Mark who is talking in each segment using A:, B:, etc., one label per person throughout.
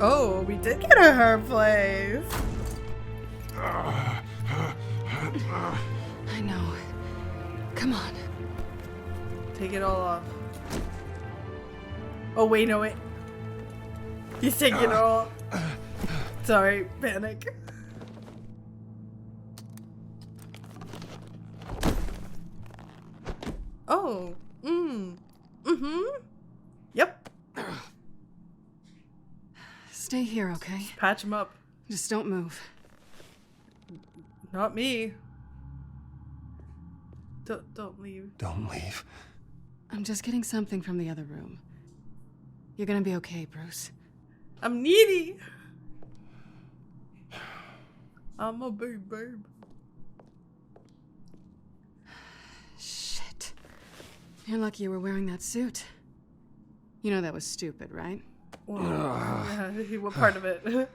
A: Oh, we did get a her place.
B: I know. Come on.
A: Take it all off. Oh, wait, no, wait. He's taking it all. Sorry, panic. Oh. Yep.
B: Stay here, okay?
A: Patch him up.
B: Just don't move.
A: Not me. Don't leave.
C: Don't leave.
B: I'm just getting something from the other room. You're gonna be okay, Bruce.
A: I'm needy. I'm a big babe.
B: Shit. You're lucky you were wearing that suit. You know that was stupid, right?
A: Well, yeah, what part of it?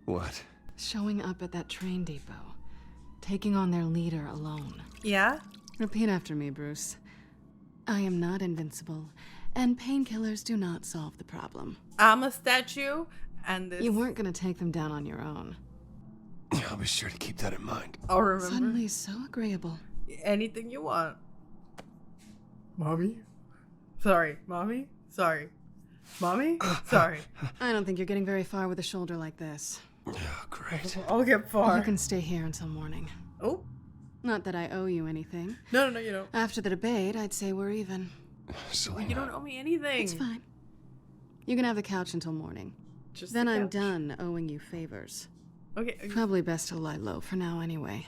C: What?
B: Showing up at that train depot. Taking on their leader alone.
A: Yeah?
B: Repeat after me, Bruce. I am not invincible, and painkillers do not solve the problem.
A: I'm a statue, and this...
B: You weren't gonna take them down on your own.
C: I'll be sure to keep that in mind.
A: I'll remember.
B: Suddenly so agreeable.
A: Anything you want. Mommy? Sorry. Mommy? Sorry. Mommy? Sorry.
B: I don't think you're getting very far with a shoulder like this.
C: Oh, great.
A: I'll get far.
B: You can stay here until morning.
A: Oh?
B: Not that I owe you anything.
A: No, you don't.
B: After the debate, I'd say we're even.
C: Selena.
A: You don't owe me anything.
B: It's fine. You can have the couch until morning.
A: Just
B: Then
A: the
B: I'm
A: couch.
B: done owing you favors.
A: Okay.
B: Probably best to lie low for now anyway.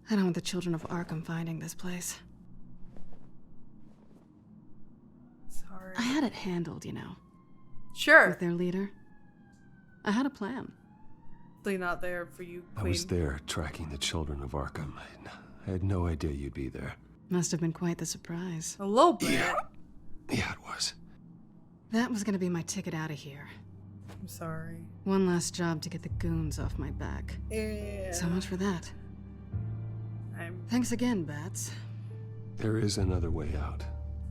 B: I don't want the children of Arkham finding this place.
A: Sorry.
B: I had it handled, you know.
A: Sure.
B: With their leader. I had a plan.
A: They're not there for you,
C: I
A: Queen.
C: was there tracking the children of Arkham. I had no idea you'd be there.
B: Must have been quite the surprise.
A: A little bit.
C: Yeah, it was.
B: That was gonna be my ticket out of here.
A: I'm sorry.
B: One last job to get the goons off my back.
A: Yeah.
B: So much for that. Thanks again, Bats.
C: There is another way out.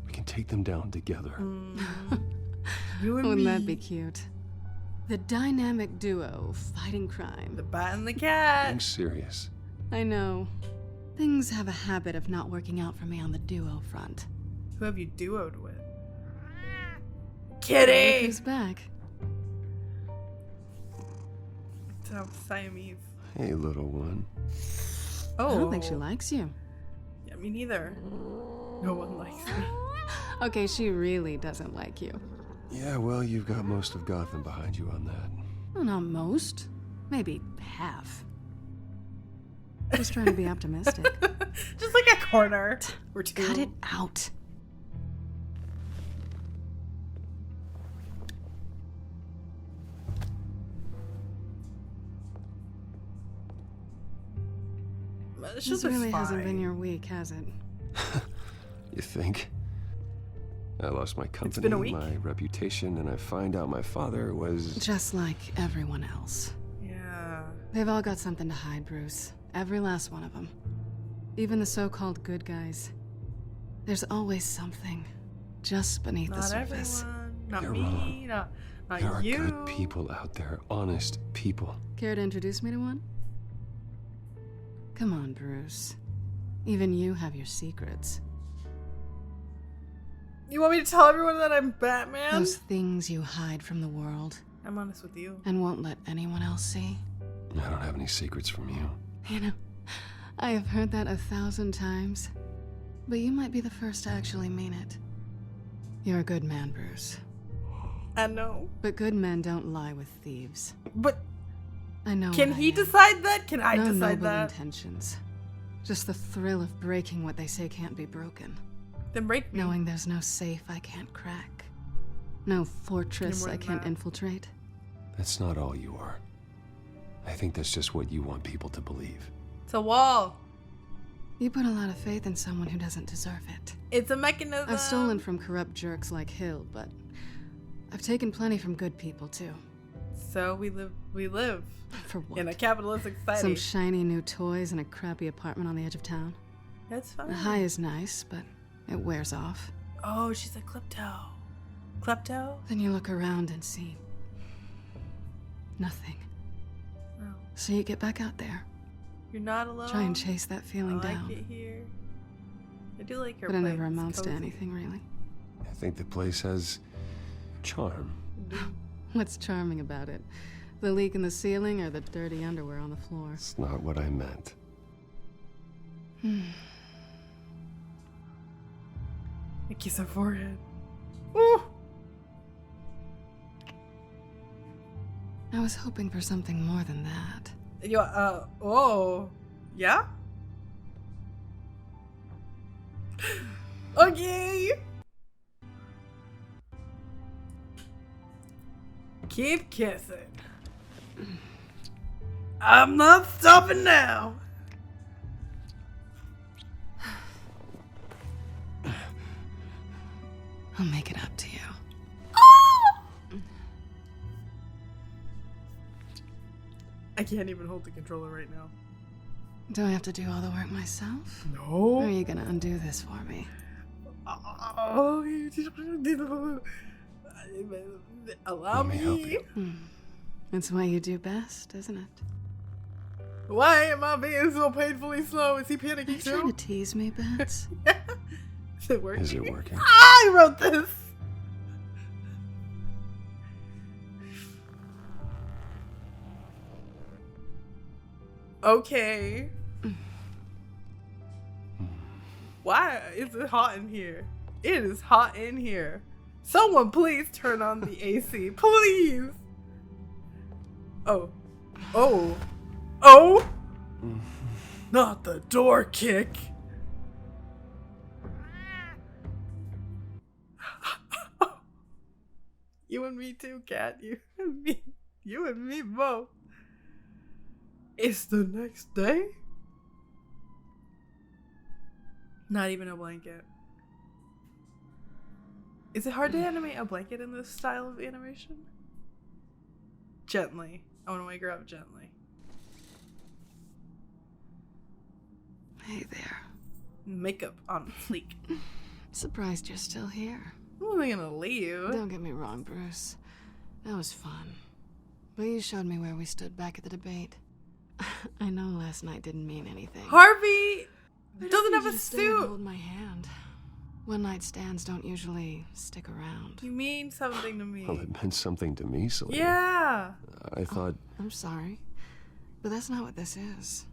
C: We can take them down together.
A: You and
B: Wouldn't
A: me.
B: that be cute? The dynamic duo fighting crime.
A: The bat and the cat.
C: I'm serious.
B: I know. Things have a habit of not working out for me on the duo front.
A: Who have you duoed with?
B: Look
A: Kitty!
B: who's back?
A: Sounds Siamese.
C: Hey, little one.
A: Oh.
B: I don't think she likes you.
A: Yeah, me neither. No one likes me.
B: Okay, she really doesn't like you.
C: Yeah, well, you've got most of Gotham behind you on that.
B: Well, not most. Maybe half. Just trying to be optimistic.
A: Just like a corner or two.
B: Cut it out. This really hasn't been your week, has it?
C: You think? I lost my company,
A: been a week.
C: my reputation, and I find out my father was...
B: Just like everyone else.
A: Yeah.
B: They've all got something to hide, Bruce. Every last one of them. Even the so-called good guys. There's always something just beneath the
A: Not
B: surface.
A: everyone. Not
C: You're
A: me.
C: wrong.
A: Not
C: There are
A: you.
C: good people out there, honest people.
B: Care to introduce me to one? Come on, Bruce. Even you have your secrets.
A: You want me to tell everyone that I'm Batman?
B: Those things you hide from the world
A: I'm honest with you.
B: and won't let anyone else see.
C: I don't have any secrets from you.
B: You know, I have heard that 1,000 times, but you might be the first to actually mean it. You're a good man, Bruce.
A: I know.
B: But good men don't lie with thieves.
A: But
B: I know.
A: can
B: what I
A: he
B: am.
A: decide that? Can I
B: No
A: decide
B: noble
A: that?
B: intentions. Just the thrill of breaking what they say can't be broken.
A: Then break me.
B: Knowing there's no safe I can't crack. No fortress
A: You're more
B: I
A: than
B: can't
A: that.
B: infiltrate.
C: That's not all you are. I think that's just what you want people to believe.
A: It's a wall.
B: You put a lot of faith in someone who doesn't deserve it.
A: It's a mechanism.
B: I've stolen from corrupt jerks like Hill, but I've taken plenty from good people too.
A: So we live
B: For what?
A: in a capitalistic society.
B: Some shiny new toys and a crappy apartment on the edge of town.
A: That's fine.
B: The high is nice, but it wears off.
A: Oh, she's a klepto. Klepto?
B: Then you look around and see nothing.
A: Oh,
B: So you get back out there.
A: you're not alone.
B: Try and chase that feeling
A: I like
B: down.
A: it here. I do like your
B: But it
A: place.
B: never amounts to
A: Cozy.
B: anything, really.
C: I think the place has charm.
B: What's charming about it? The leak in the ceiling or the dirty underwear on the floor?
C: It's not what I meant.
A: I kiss her forehead. Ooh!
B: I was hoping for something more than that.
A: Oh. Yeah? Okay! Keep kissing. I'm not stopping now.
B: I'll make it up to you.
A: I can't even hold the controller right now.
B: Do I have to do all the work myself?
A: No.
B: Or are you gonna undo this for me?
A: Oh, allow
C: Let me help
A: me.
C: you.
A: It's
B: what you do best, isn't it?
A: Why am I being so painfully slow? Is he
B: Are
A: panicking
B: you trying
A: too?
B: to tease me, Bets?
A: Is it working?
C: Is it working?
A: I wrote this. Okay. Why is it hot in here? It is hot in here. Someone please turn on the AC. Please. Oh. Oh. Oh. Not the door kick. You and me too, Cat. You and me. You and me both. It's the next day? Not even a blanket. Is it hard to animate a blanket in this style of animation? Gently. I want to wake her up gently.
B: Hey there.
A: Makeup on fleek.
B: Surprised you're still here.
A: I'm only gonna leave.
B: Don't get me wrong, Bruce. That was fun. But you showed me where we stood back at the debate. I know last night didn't mean anything.
A: Harvey
B: Why
A: doesn't
B: don't
A: have
B: you
A: a
B: just stay and
A: suit.
B: Hold my hand. One night stands don't usually stick around.
A: You mean something to me.
C: Well, it meant something to me, Selena.
A: Yeah.
C: I thought...
B: I'm sorry, but that's not what this is.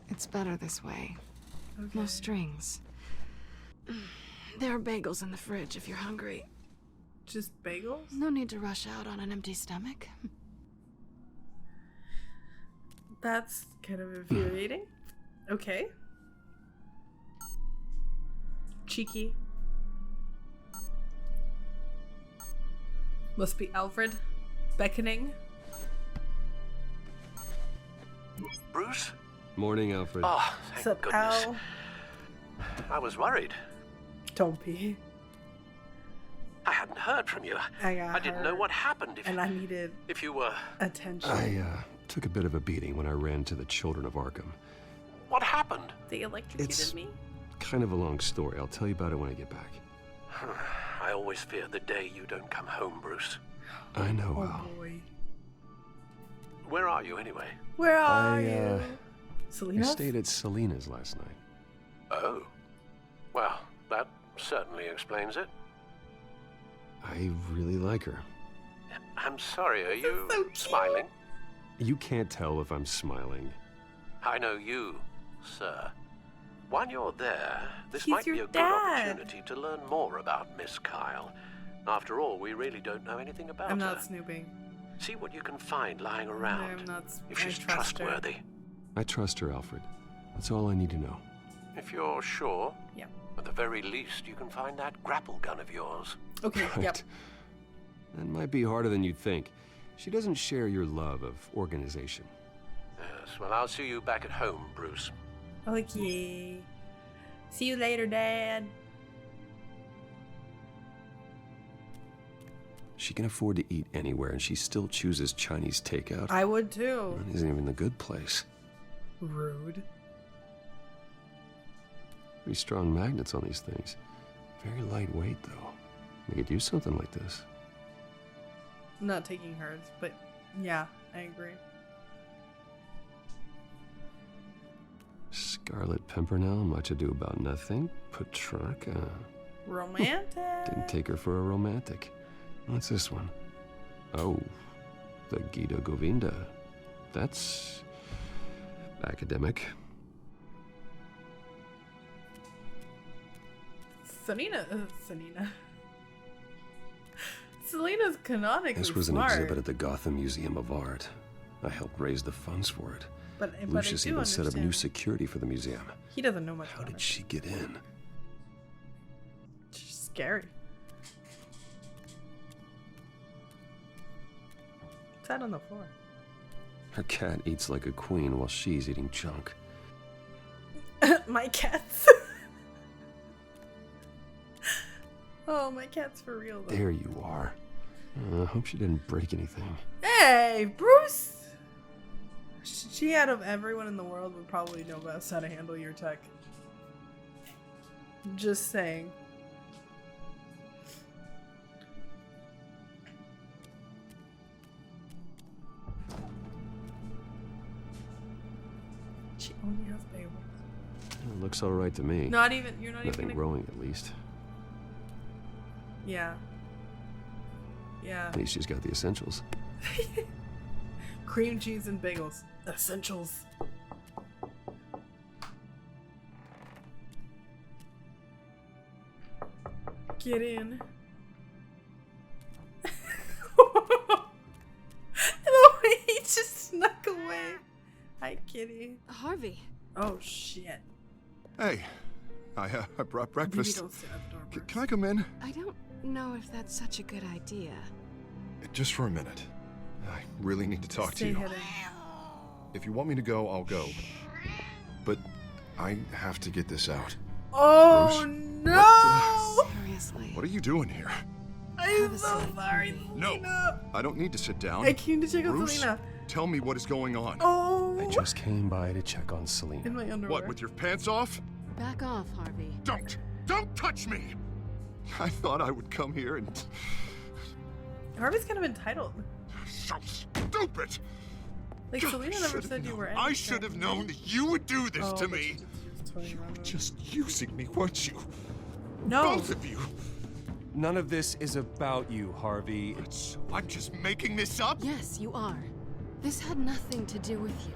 B: It's better this way.
A: Okay.
B: No strings. There are bagels in the fridge if you're hungry.
A: Just bagels?
B: No need to rush out on an empty stomach.
A: That's kind of infuriating. Okay. Cheeky. Must be Alfred beckoning.
D: Bruce?
C: Morning, Alfred.
D: Oh,
A: What's
D: thank
A: up,
D: goodness.
A: Al?
D: I was worried.
A: Don't be.
D: I hadn't heard from you.
A: I
D: didn't know what happened
A: And I needed
D: if you were...
A: attention.
C: I took a bit of a beating when I ran to the children of Arkham.
D: What happened?
A: They electrocuted
C: It's-
A: me?
C: Kind of a long story. I'll tell you about it when I get back.
D: I always fear the day you don't come home, Bruce.
C: I know,
A: Oh
C: Al.
A: boy.
D: Where are you anyway?
A: Where are
C: I
A: you?
C: I
A: Selena?
C: stayed at Selena's last night.
D: Oh. Well, that certainly explains it.
C: I really like her.
D: I'm sorry, are you
A: so cute.
D: smiling?
C: You can't tell if I'm smiling.
D: I know you, sir. While you're there, this
A: He's
D: might be
A: your
D: a good
A: dad.
D: opportunity to learn more about Miss Kyle. After all, we really don't know anything about
A: I'm
D: her.
A: not snooping.
D: See what you can find lying around.
A: I'm not.
D: If
A: I
D: she's
A: trust her.
D: trustworthy.
C: I trust her, Alfred. That's all I need to know.
D: If you're sure,
A: Yeah.
D: at the very least, you can find that grapple gun of yours.
A: Okay.
C: Right.
A: Yep.
C: That might be harder than you'd think. She doesn't share your love of organization.
D: Yes, well, I'll see you back at home, Bruce.
A: Okay. See you later, Dad.
C: She can afford to eat anywhere, and she still chooses Chinese takeout.
A: I would too.
C: That isn't even the good place.
A: Rude.
C: Pretty strong magnets on these things. Very lightweight, though. We could use something like this.
A: I'm not taking hers, but yeah, I agree.
C: Scarlet Pimpernel, Much Ado About Nothing, Petrarca.
A: Romantic.
C: Didn't take her for a romantic. What's this one? Oh, the Gita Govinda. That's academic.
A: Selena's canonically
C: This was
A: smart.
C: an exhibit at the Gotham Museum of Art. I helped raise the funds for it.
A: But
C: Lucius
A: I do
C: even set up new
A: understand.
C: security for the museum.
A: He doesn't know much
C: How
A: about
C: did
A: it.
C: she get in?
A: She's scary. Sat on the floor.
C: Her cat eats like a queen while she's eating junk.
A: My cats. Oh, my cat's for real though.
C: There you are. I hope she didn't break anything.
A: Hey, Bruce! She, out of everyone in the world, would probably know best how to handle your tech. Just saying. She only has bagels.
C: It looks all right to me.
A: Not even, you're not
C: Nothing
A: even gonna...
C: growing, at least.
A: Yeah. Yeah.
C: At least she's got the essentials.
A: Cream cheese and bagels. Essentials. Get in. The way he just snuck away. Hi, kitty.
B: Harvey.
A: Oh, shit.
E: Hey, I brought
A: Maybe
E: breakfast.
A: don't sit at the door first.
E: Can I come in?
B: I don't know if that's such a good idea.
E: Just for a minute. I really need to talk to
A: Stay
E: you.
A: hidden.
E: If you want me to go, I'll go. But I have to get this out.
A: Oh,
E: Bruce?
A: no!
B: Seriously.
E: What are you doing here?
A: I'm
B: Have a
A: so
B: seat.
A: sorry,
E: No.
A: Selena.
E: I don't need to sit down.
A: I came to check on
E: Bruce,
A: Selena.
E: tell me what is going on.
A: Oh,
C: I just came by to check on Selena.
A: in my underwear.
E: What, with your pants off?
B: Back off, Harvey.
E: Don't touch me! I thought I would come here and...
A: Harvey's kind of entitled.
E: So stupid!
A: Like, Selena never
E: Should've
A: said you
E: known.
A: were
E: I
A: anything.
E: should have known that you would do this
A: Oh,
E: to
A: but
E: me.
A: she was toying around with it.
E: Just using me, weren't you?
A: No.
E: Both of you.
C: None of this is about you, Harvey.
E: I'm just making this up?
B: Yes, you are. This had nothing to do with you.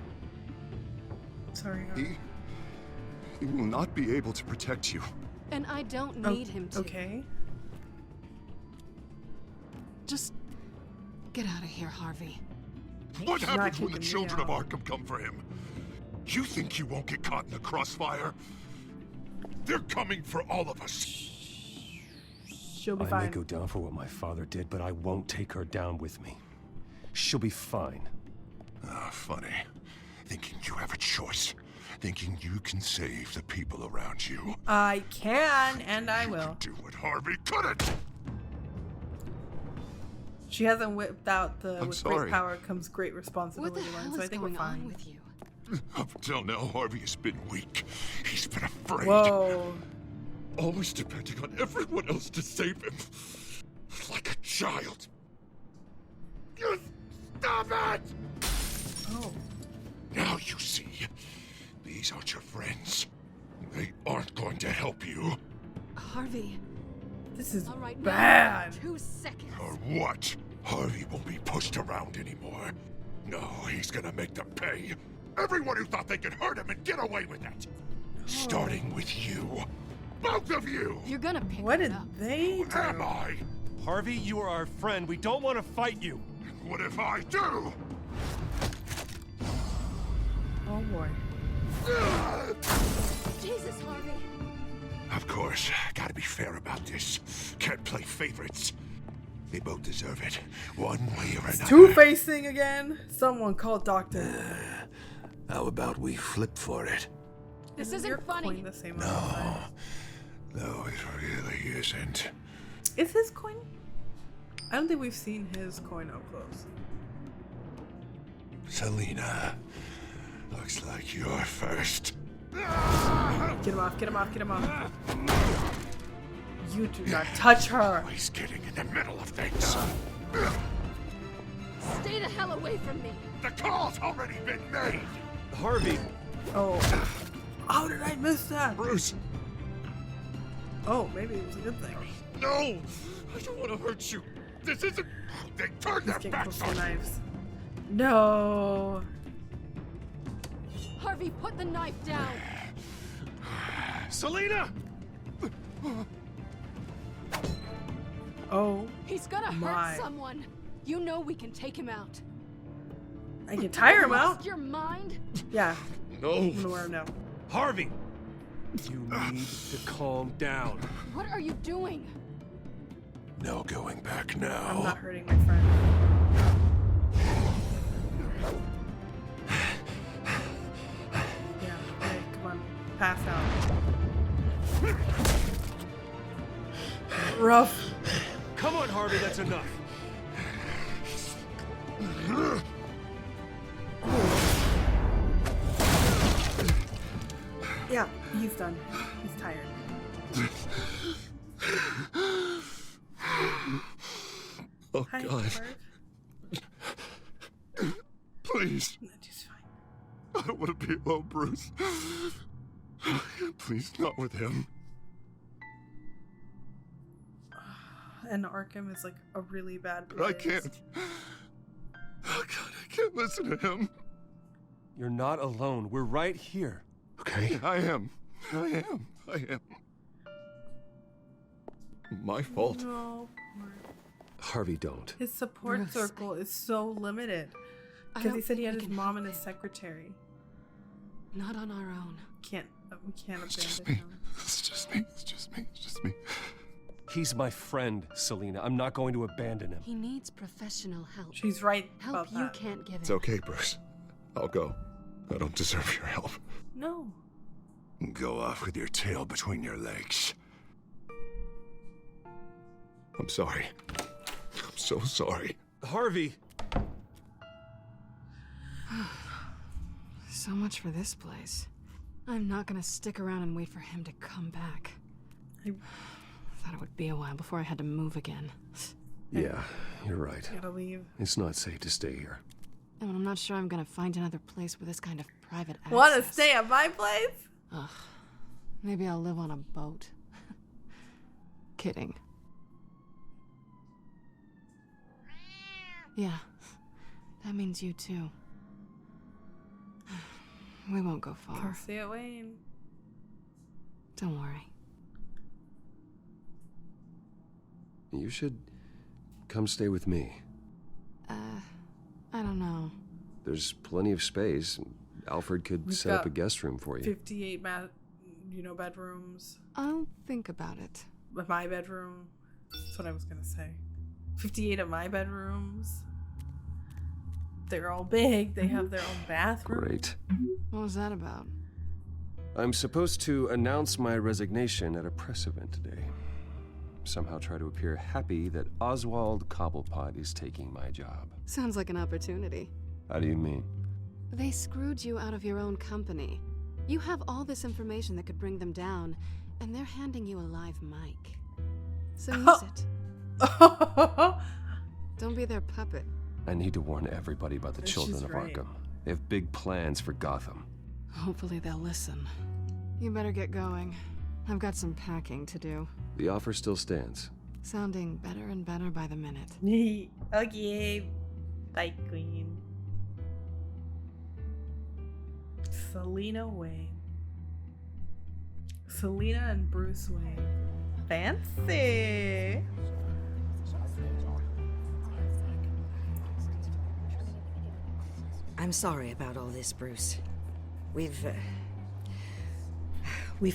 A: Sorry, Harvey.
E: He will not be able to protect you.
B: And I don't need him to.
A: Okay.
B: Just get out of here, Harvey.
E: What
A: She's
E: happens
A: not
E: when the
A: kicking me
E: children of
A: out.
E: Arkham come for him? You think you won't get caught in the crossfire? They're coming for all of us.
A: She'll be
C: I may
A: fine.
C: go down for what my father did, but I won't take her down with me. She'll be fine.
E: Ah, funny. Thinking you have a choice. Thinking you can save the people around you.
A: I can, and I will.
E: Do what Harvey couldn't!
A: She hasn't whipped out the
E: I'm
A: with
E: sorry.
A: great power comes great
B: What
A: responsibility
B: the
A: line,
B: hell
A: so I
B: is
A: think we're
B: going
A: fine.
B: on with you?
E: Up until now, Harvey has been weak. He's been afraid.
A: Whoa.
E: Always depending on everyone else to save him. Like a child. You stop it!
A: Oh.
E: Now you see. These aren't your friends. They aren't going to help you.
B: Harvey.
A: This is
B: All right,
A: bad.
B: now, 2 seconds.
E: Or what? Harvey won't be pushed around anymore. No, he's gonna make them pay. Everyone who thought they could hurt him and get away with it. Starting with you. Both of you!
B: You're gonna pick
A: What
B: it
A: did
B: up.
A: they
E: Who am
A: do?
E: I?
F: Harvey, you are our friend. We don't want to fight you.
E: And what if I do?
A: Oh boy.
B: Jesus, Harvey.
E: Of course, gotta be fair about this. Can't play favorites. They both deserve it, one way or another.
A: Two-facing again? Someone call Doctor.
E: How about we flip for it?
B: This
A: You're
B: isn't funny.
A: coin the same amount of times.
E: No, it really isn't.
A: Is his coin? I don't think we've seen his coin up close.
E: Selena, looks like you're first.
A: Get him off, get him off, get him off. You do not touch her.
E: Always getting in the middle of things.
G: Stay the hell away from me!
E: The call's already been made!
F: Harvey!
A: Oh. How did I miss that?
E: Bruce!
A: Oh, maybe it was a good thing.
E: No! I don't want to hurt you! This isn't... They turned
A: He's
E: their
A: getting
E: backs
A: close
E: on
A: to
E: you!
A: knives. No.
G: Harvey, put the knife down!
F: Selina!
A: Oh.
G: He's gonna
A: My.
G: hurt someone! You know we can take him out.
A: I can tire him
G: Lost
A: out.
G: your mind?
A: Yeah.
E: No!
A: I'm gonna wear him now.
F: Harvey! You need to calm down.
G: What are you doing?
E: No going back
A: I'm
E: now.
A: not hurting my friend. Yeah, okay, come on. Pass out. Rough.
F: Come on, Harvey, that's enough.
A: Yeah, he's done. He's tired.
E: Oh,
A: Hi,
E: God.
A: Bart.
E: Please.
A: No, she's fine.
E: I don't want to be alone, Bruce. Please, not with him.
A: And Arkham is like a really bad place.
E: I can't. Oh, God, I can't listen to him.
F: You're not alone. We're right here.
E: Okay, I am. My fault.
A: No.
C: Harvey, don't.
A: His support
B: Bruce,
A: circle is so limited.
B: I
A: Because he
B: don't
A: said he
B: think
A: had
B: we
A: his
B: can
A: mom
B: help
A: and his
B: him.
A: secretary.
B: Not on our own.
A: We can't
E: It's just
A: abandon
E: me.
A: him.
E: It's just me.
F: He's my friend, Selina. I'm not going to abandon him.
B: He needs professional help.
A: She's right
B: Help
A: about
B: you
A: that.
B: can't give
E: It's
B: him.
E: okay, Bruce. I'll go. I don't deserve your help.
A: No.
E: Go off with your tail between your legs. I'm sorry. I'm so sorry.
F: Harvey!
B: So much for this place. I'm not gonna stick around and wait for him to come back.
A: I
B: Thought it would be a while before I had to move again.
C: Yeah, you're right.
A: gotta leave.
C: It's not safe to stay here.
B: And I'm not sure I'm gonna find another place with this kind of private access.
A: Want to stay at my place?
B: Ugh. Maybe I'll live on a boat. Kidding. Yeah, that means you too. We won't go far.
A: Come see it, Wayne.
B: Don't worry.
C: You should come stay with me.
B: I don't know.
C: There's plenty of space. Alfred could
A: We've
C: set up
A: got
C: a guest room for you.
A: 58 bedrooms.
B: I'll think about it.
A: My bedroom. That's what I was gonna say. 58 of my bedrooms. They're all big. They have their own bathroom.
C: Great.
B: What was that about?
C: I'm supposed to announce my resignation at a press event today. Somehow try to appear happy that Oswald Cobblepot is taking my job.
B: Sounds like an opportunity.
C: How do you mean?
B: They screwed you out of your own company. You have all this information that could bring them down, and they're handing you a live mic. So use it. Don't be their puppet.
C: I need to warn everybody about the
A: She's
C: children of
A: right.
C: Arkham. They have big plans for Gotham.
B: Hopefully they'll listen. You better get going. I've got some packing to do.
C: The offer still stands.
B: Sounding better and better by the minute.
A: Okay. Bye, Queen. Selina Wayne. Selina and Bruce Wayne. Fancy.
H: I'm sorry about all this, Bruce. We've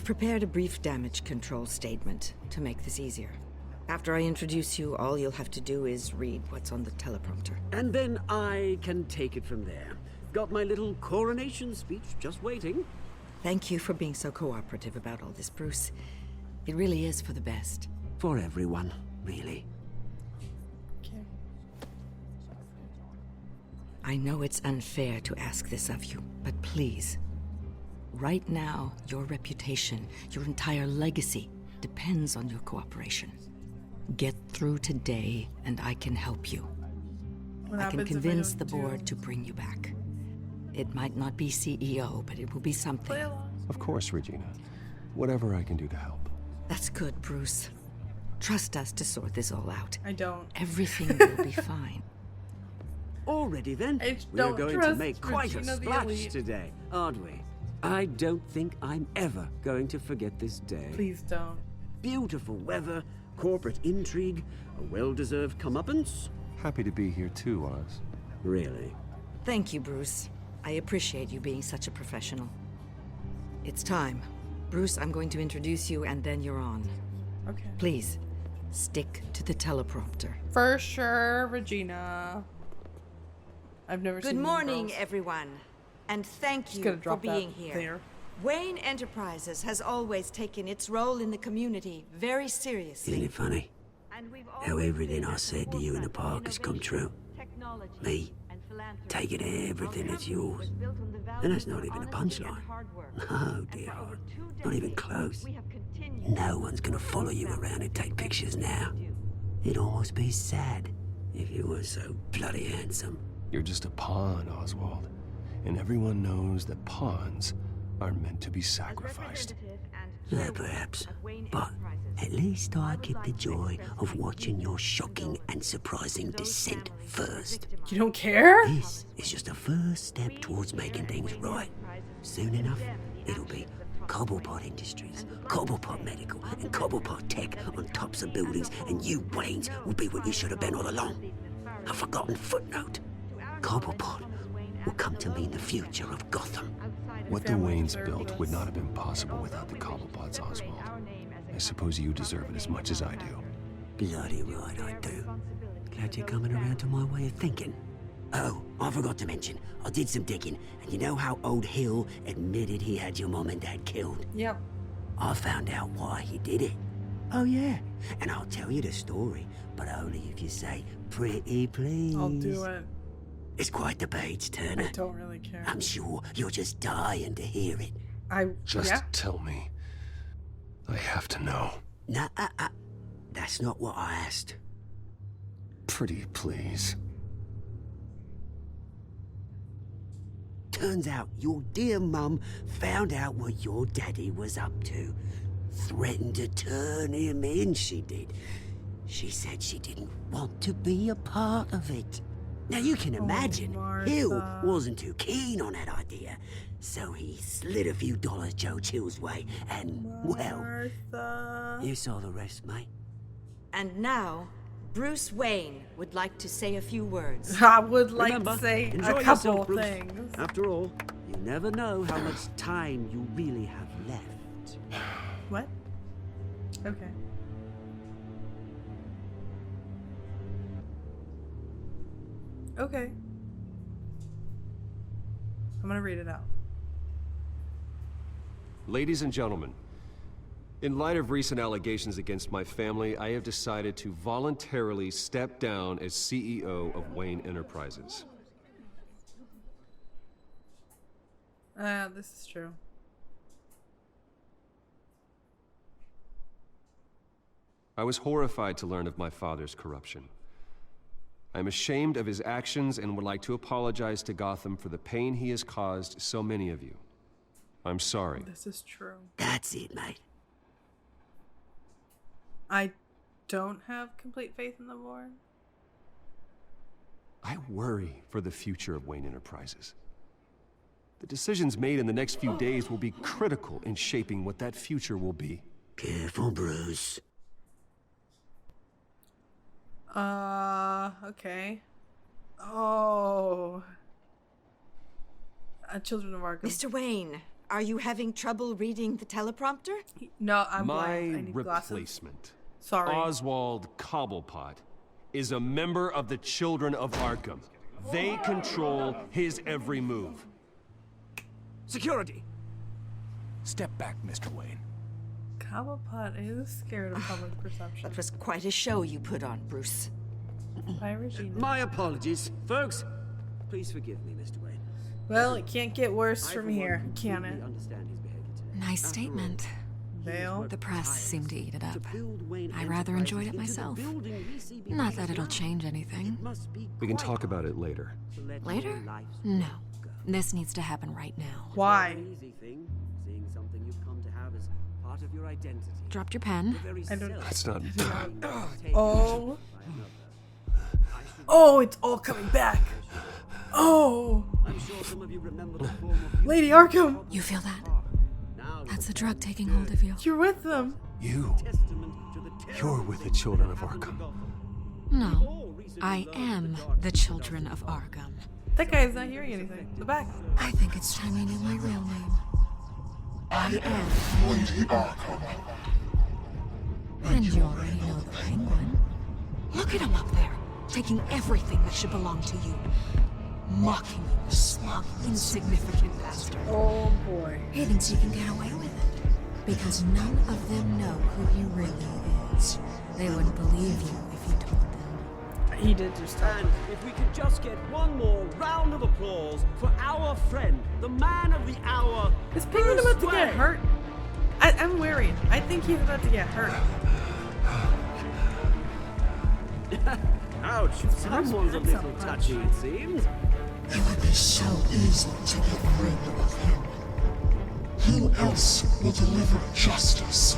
H: prepared a brief damage control statement to make this easier. After I introduce you, all you'll have to do is read what's on the teleprompter.
I: And then I can take it from there. Got my little coronation speech just waiting.
H: Thank you for being so cooperative about all this, Bruce. It really is for the best.
I: For everyone, really.
A: Okay.
H: I know it's unfair to ask this of you, but please. Right now, your reputation, your entire legacy, depends on your cooperation. Get through today, and I can help you.
A: What
H: I can
A: happens if I
H: convince
A: don't
H: the
A: do-
H: board to bring you back. It might not be CEO, but it will be something.
A: Play along.
C: Of course, Regina. Whatever I can do to help.
H: That's good, Bruce. Trust us to sort this all out.
A: I don't.
H: Everything will be fine.
I: Already then,
A: I
I: we are
A: don't
I: going to
A: trust
I: make quite a
A: Regina the
I: splash
A: Elite.
I: today, aren't we? I don't think I'm ever going to forget this day.
A: Please don't.
I: Beautiful weather, corporate intrigue, a well-deserved comeuppance.
C: Happy to be here too, Oz.
I: Really?
H: Thank you, Bruce. I appreciate you being such a professional. It's time. Bruce, I'm going to introduce you and then you're on.
A: Okay.
H: Please, stick to the teleprompter.
A: For sure, Regina. I've never
H: Good
A: seen Mean
H: morning,
A: Girls.
H: everyone. And thank
A: Just
H: you
A: gonna
H: for
A: drop that
H: being here.
A: there.
H: Wayne Enterprises has always taken its role in the community very
I: Isn't
H: seriously.
I: it funny? How everything I said to you in the park has come true. Me, taking everything that's yours. And that's not even a punchline. No, dear heart. Not even close. No one's gonna follow you around and take pictures now. It'd almost be sad if you were so bloody handsome.
C: You're just a pawn, Oswald. And everyone knows that pawns are meant to be sacrificed.
I: Perhaps. But at least I get the joy of watching your shocking and surprising descent first.
A: You don't care?
I: This is just a first step towards making things right. Soon enough, it'll be Cobblepot Industries, Cobblepot Medical, and Cobblepot Tech on tops of buildings, and you, Waynes, will be what you should have been all along. A forgotten footnote. Cobblepot will come to mean the future of Gotham.
C: What the Waynes built would not have been possible without the Cobblepots, Oswald. I suppose you deserve it as much as I do.
I: Bloody right I do. Glad you're coming around to my way of thinking. Oh, I forgot to mention, I did some digging, and you know how old Hill admitted he had your mom and dad killed?
A: Yep.
I: I found out why he did it. Oh yeah, and I'll tell you the story, but only if you say pretty please.
A: I'll do it.
I: It's quite the page
A: I
I: turner.
A: don't really care.
I: I'm sure you're just dying to hear it.
C: Just
A: yeah.
C: tell me. I have to know.
I: Nah, that's not what I asked.
C: Pretty please.
I: Turns out your dear mum found out what your daddy was up to. Threatened to turn him in, she did. She said she didn't want to be a part of it. Now you can imagine, Hill
A: Martha.
I: wasn't too keen on that idea. So he slid a few dollars Joe Chill's way, and, well,
A: Martha.
I: you saw the rest, mate.
H: And now, Bruce Wayne would like to say a few words.
A: I would like
I: Remember,
A: to say
I: enjoy
A: a couple
I: yourself, Bruce.
A: things.
I: After all, you never know how much time you really have left.
A: What? Okay. Okay. I'm gonna read it out.
F: Ladies and gentlemen, in light of recent allegations against my family, I have decided to voluntarily step down as CEO of Wayne Enterprises.
A: This is true.
F: I was horrified to learn of my father's corruption. I'm ashamed of his actions and would like to apologize to Gotham for the pain he has caused so many of you. I'm sorry.
A: This is true.
I: That's it, mate.
A: I don't have complete faith in the board.
F: I worry for the future of Wayne Enterprises. The decisions made in the next few days will be critical in shaping what that future will be.
I: Careful, Bruce.
A: Okay. Oh. Children of Arkham.
H: Mr. Wayne, are you having trouble reading the teleprompter?
A: No, I'm
F: My
A: blind. I need glasses.
F: replacement,
A: Sorry.
F: Oswald Cobblepot, is a member of the Children of Arkham. They control his every move.
J: Security! Step back, Mr. Wayne.
A: Cobblepot is scared of public perception.
H: That was quite a show you put on, Bruce.
A: Bye, Regina.
I: My apologies, folks. Please forgive me, Mr. Wayne.
A: Well, it can't get worse
I: I,
A: from
I: for one,
A: here, can
I: completely
A: it?
I: understand his behavior today.
B: Nice
I: After all,
B: statement.
A: Veil.
K: The press seemed to eat it up. I rather enjoyed it myself. Not that it'll change anything.
F: We can talk about it later.
K: Later? No. This needs to happen right now.
A: Why?
K: Dropped your pen.
A: I don't.
F: That's not.
A: Oh. Oh, it's all coming back. Oh. Lady Arkham.
K: You feel that? That's the drug taking hold of you.
A: You're with them.
F: You're with the children of Arkham.
K: No. I am the children of Arkham.
A: That guy is not hearing anything. The back.
K: I think it's time you knew my real name. I am
E: Lady Arkham.
K: And you already know the Penguin. Look at him up there, taking everything that should belong to you. Mocking you, smug, insignificant bastard.
A: Oh boy.
K: He thinks he can get away with it. Because none of them know who he really is. They wouldn't believe you if you told them.
A: He did just talk.
L: And if we could just get one more round of applause for our friend, the man of the hour.
A: Is Penguin about to get hurt? I'm worried. I think he's about to get hurt.
L: Ouch, someone's a little touchy, it seems.
E: It would be so easy to get rid of him. Who else will deliver justice